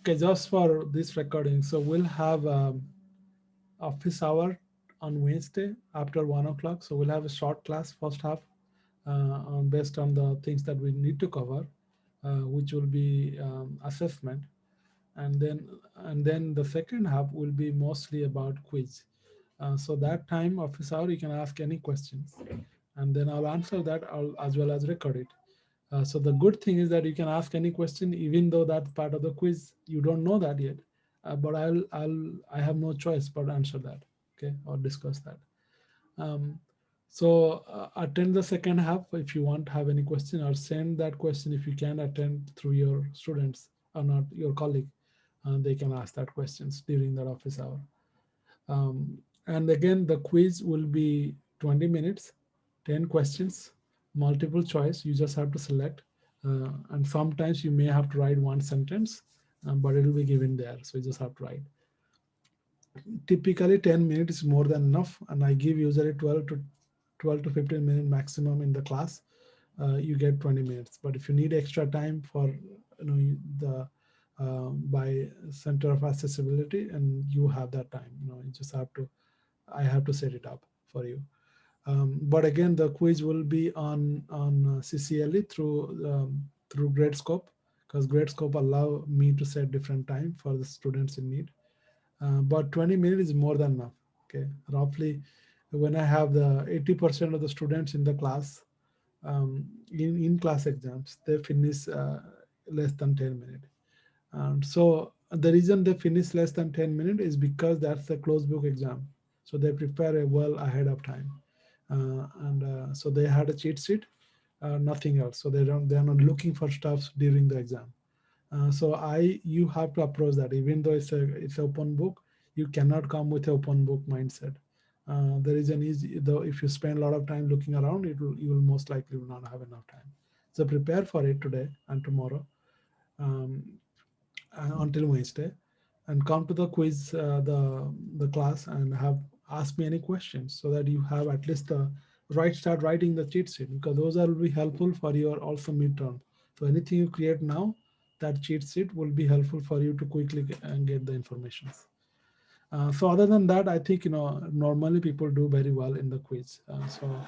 Okay, just for this recording, so we'll have office hour on Wednesday after 1 o'clock. So we'll have a short class first half based on the things that we need to cover, which will be assessment, and then the second half will be mostly about quiz. So that time office hour you can ask any questions, and then I'll answer that as well as record it. So the good thing is that you can ask any question, even though that's part of the quiz. You don't know that yet, but I have no choice but answer that, okay, or discuss that. Um, so attend the second half if you want to have any question, or send that question if you can attend through your students or not your colleague. They can ask that questions during that office hour. And again, the quiz will be 20 minutes, 10 questions, multiple choice. You just have to select. And sometimes you may have to write one sentence, but it will be given there. So you just have to write. Typically, 10 minutes is more than enough. And I give usually 12 to 15 minutes maximum in the class. You get 20 minutes. But if you need extra time for the by center of accessibility, and you have that time, you just have to I have to set it up for you. But again, the quiz will be on CCLE through Gradescope, because Gradescope allow me to set different time for the students in need. But 20 minutes is more than enough. Okay, roughly, when I have the 80% of the students in the class, in class exams, they finish less than 10 minutes. So the reason they finish less than 10 minutes is because that's a closed book exam. So they prepare a well ahead of time. And so they had a cheat sheet, nothing else. So they're not looking for stuff during the exam. So you have to approach that. Even though it's open book, you cannot come with an open book mindset. There is an easy, though, if you spend a lot of time looking around, you will most likely will not have enough time. So prepare for it today and tomorrow. Um, until Wednesday, and come to the quiz, the class, and have ask me any questions, so that you have at least the start writing the cheat sheet, because those will be helpful for your also midterm. So anything you create now, that cheat sheet will be helpful for you to quickly get the information. So other than that, I think normally people do very well in the quiz. So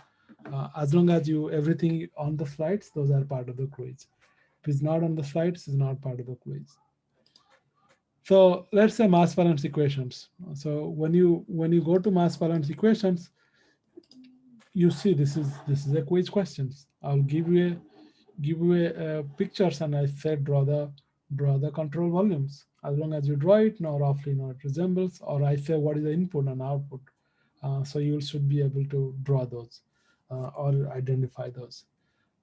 as long as you everything on the slides, those are part of the quiz. If it's not on the slides, it's not part of the quiz. So let's say mass balance equations. So when you go to mass balance equations, you see this is a quiz questions. I'll give you a pictures, and I said draw the control volumes. As long as you draw it, now roughly it resembles, or I say what is the input and output. So you should be able to draw those or identify those.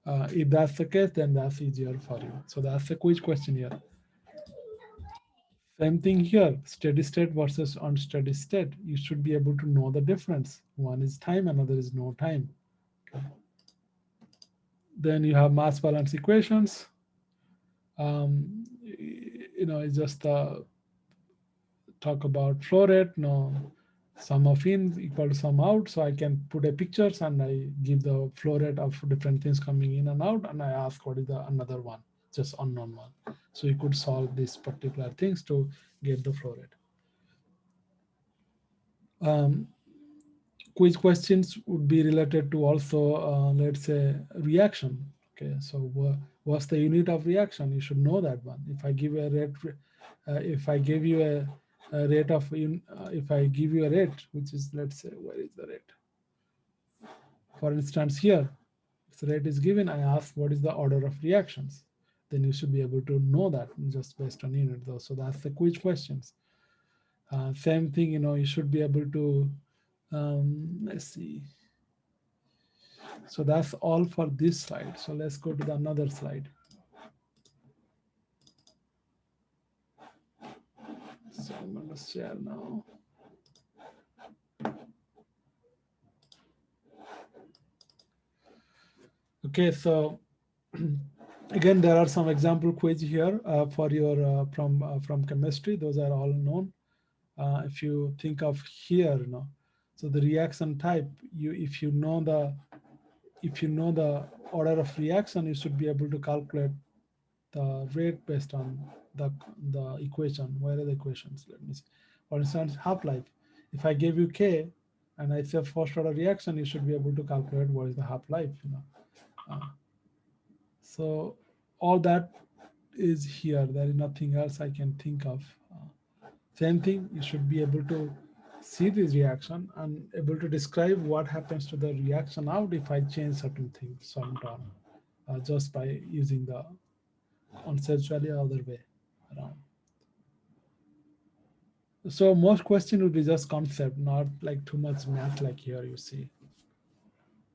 If that's the case, then that's easier for you. So that's a quiz question here. Same thing here, steady state versus unsteady state. You should be able to know the difference. One is time, another is no time. Okay. Then you have mass balance equations. It's just talk about flow rate. No, sum of in equal to sum out. So I can put a pictures, and I give the flow rate of different things coming in and out, and I ask what is the another one, just unknown one. So you could solve these particular things to get the flow rate. Um, Quiz questions would be related to also, let's say, reaction. Okay, so what's the unit of reaction? You should know that one. If I give a rate, if I give you a rate of, if I give you a rate, which is, let's say, where is the rate? For instance, here, if the rate is given, I ask what is the order of reactions. Then you should be able to know that just based on unit, though. So that's the quiz questions. Same thing, you should be able to, let's see. So that's all for this slide. So let's go to the another slide. So I'm going to share now. Okay, so again, there are some example quiz here for your from chemistry. Those are all known. If you think of here, so the reaction type, if you know the order of reaction, you should be able to calculate the rate based on the equation. Where are the equations? Let me see. For instance, half-life. If I give you K and I say first order reaction, you should be able to calculate what is the half-life, so all that is here. There is nothing else I can think of. Same thing, you should be able to see this reaction and able to describe what happens to the reaction out if I change certain things sometime, just by using the conceptually other way around. So most question will be just concept, not like too much math like here you see.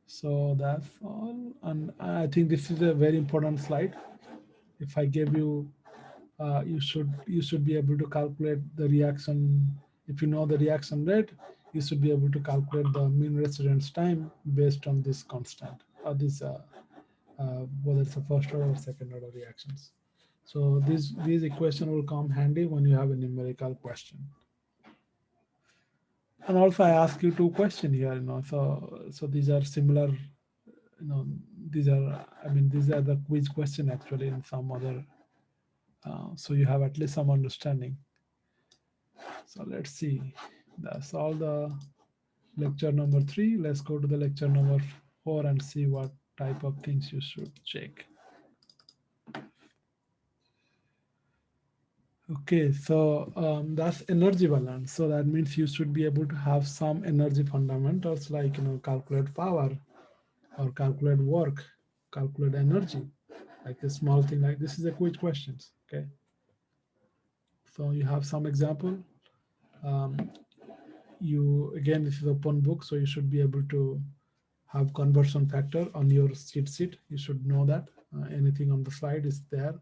So that's all. And I think this is a very important slide. If I gave you, you should be able to calculate the reaction. If you know the reaction rate, you should be able to calculate the mean residence time based on this constant or this whether it's a first order or second order reactions. So these equation will come handy when you have a numerical question. And also I ask you two questions here, so these are similar, these are, I mean, these are the quiz question actually in some other, so you have at least some understanding. So let's see, that's all the lecture number 3. Let's go to the lecture number 4 and see what type of things you should check. Okay, so that's energy balance. So that means you should be able to have some energy fundamentals like calculate power or calculate work, calculate energy, like a small thing like this is a quick questions. Okay, so you have some example. Um, you again, this is open book, so you should be able to have conversion factor on your cheat sheet. You should know that anything on the slide is there.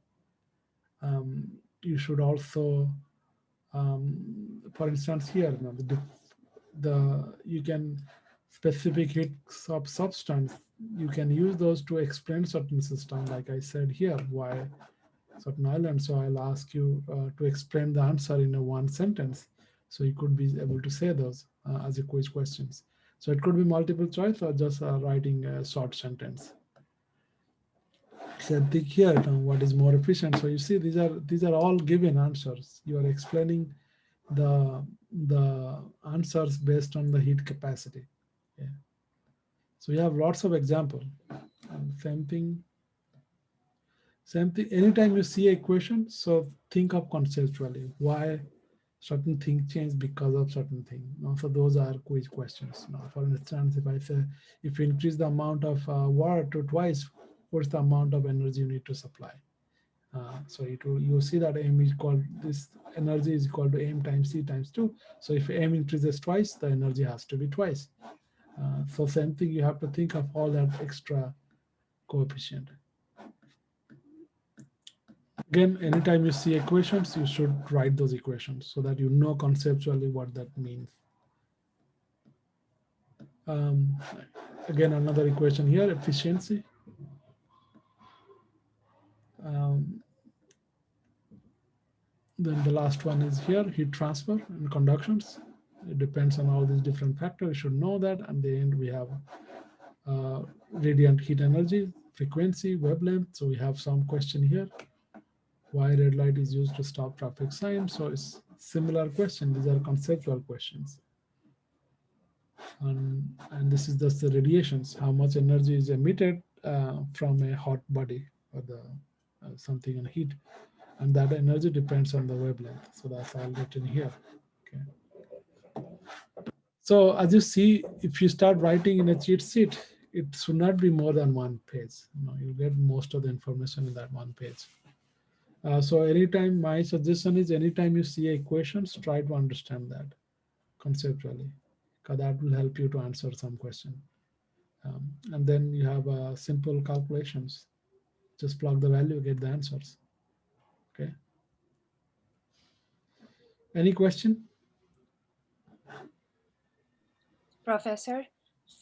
You should also, for instance, here the you can specific hits of substance. You can use those to explain certain system. Like I said here, why certain island. So I'll ask you to explain the answer in a one sentence. So you could be able to say those as a quiz questions. So it could be multiple choice or just writing a short sentence. Same thing here. What is more efficient? So you see, these are all given answers. You are explaining the answers based on the heat capacity. Yeah. So you have lots of example. And same thing. Anytime you see a equation, so think of conceptually why certain thing change because of certain thing. So those are quiz questions. For instance, if I say if you increase the amount of water to twice, what's the amount of energy you need to supply? So you see that M is equal, this energy is equal to M times C times 2. So if M increases twice, the energy has to be twice. So same thing, you have to think of all that extra coefficient. Again, anytime you see equations, you should write those equations so that you know conceptually what that means. Um, Again, another equation here, efficiency. Um, then the last one is here, heat transfer and conductions. It depends on all these different factors. You should know that. And the end, we have radiant heat energy, frequency, wavelength. So we have some question here. Why red light is used to stop traffic signs? So it's similar question. These are conceptual questions. And this is just the radiations. How much energy is emitted from a hot body or the something in heat, and that energy depends on the wavelength. So that's all written here. Okay. So as you see, if you start writing in a cheat sheet, it should not be more than one page. You get most of the information in that one page. So anytime, my suggestion is anytime you see equations, try to understand that conceptually, because that will help you to answer some question. And then you have simple calculations. Just plug the value, get the answers. Okay. Any question? Professor,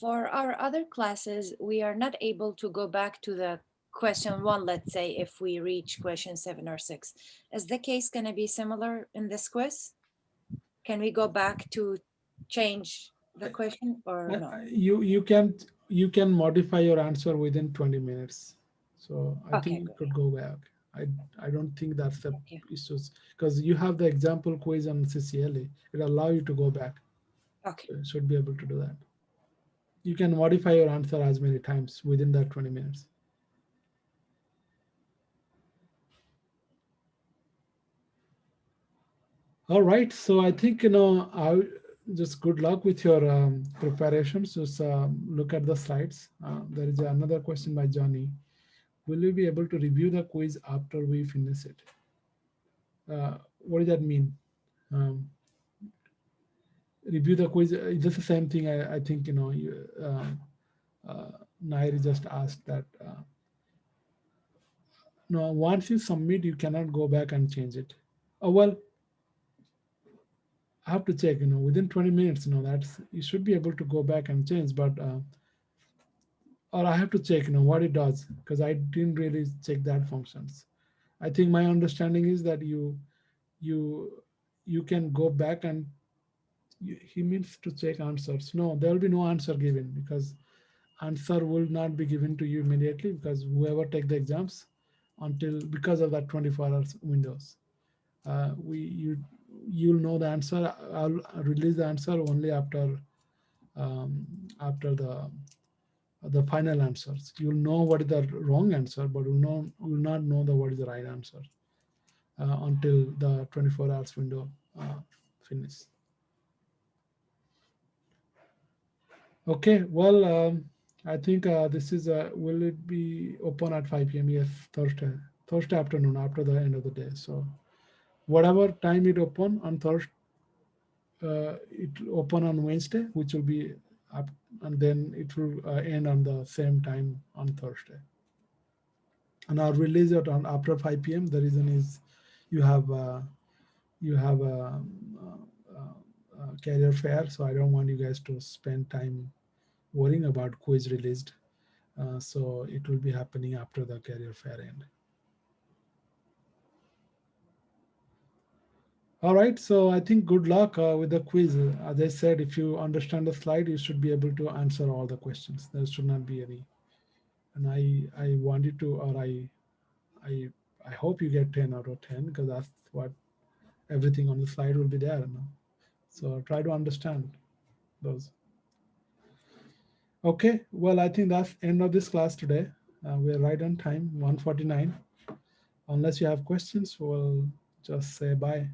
for our other classes, we are not able to go back to the question 1, let's say, if we reach question 7 or 6. Is the case going to be similar in this quiz? Can we go back to change the question or no? You can modify your answer within 20 minutes. So I think Okay, you great. could go back. I I don't think that's the Okay. issues, because you have the example quiz on CCLA. It allow you to go back. Okay. So you should be able to do that. You can modify your answer as many times within that 20 minutes. All right. So I think, I just good luck with your preparations. Just look at the slides. There is another question by Johnny. Will you be able to review the quiz after we finish it? What does that mean? Um, Review the quiz. Just the same thing. I think, uh, Nair just asked that. No, once you submit, you cannot go back and change it. Oh well, I have to check. Within 20 minutes. That's you should be able to go back and change, but or I have to check. What it does, because I didn't really check that functions. I think my understanding is that you you can go back and he means to check answers. No, there will be no answer given, because answer will not be given to you immediately, because whoever take the exams until because of that 24 hours windows. We you'll know the answer. I'll release the answer only um, after the final answers. You'll know what is the wrong answer, but will not know the what is the right answer until the 24 hours window finish. Okay, well, I think this is will it be open at 5 p.m.? Yes, Thursday afternoon after the end of the day. So whatever time it open on Thursday, it will open on Wednesday, which will be up, and then it will end on the same time on Thursday. And I'll release it on after 5 p.m. The reason is you have career fair, so I don't want you guys to spend time worrying about quiz released. So it will be happening after the career fair end. All right, so I think good luck with the quiz. As I said, if you understand the slide, you should be able to answer all the questions. There should not be any. And I want you to, or I I hope you get 10 out of 10, because that's what everything on the slide will be there. So try to understand those. Okay, well, I think that's end of this class today. We're right on time, 1:49. Unless you have questions, we'll just say bye.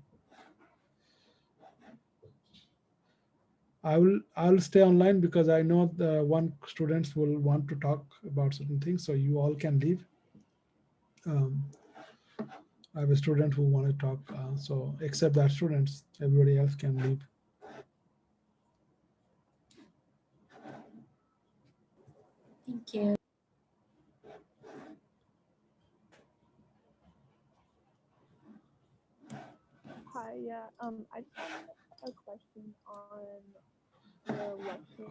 I'll stay online, because I know the one students will want to talk about certain things, so you all can leave. Um, I have a student who want to talk, so except that students, everybody else can leave. Thank you. Hi, yeah. I just have a question on the lecture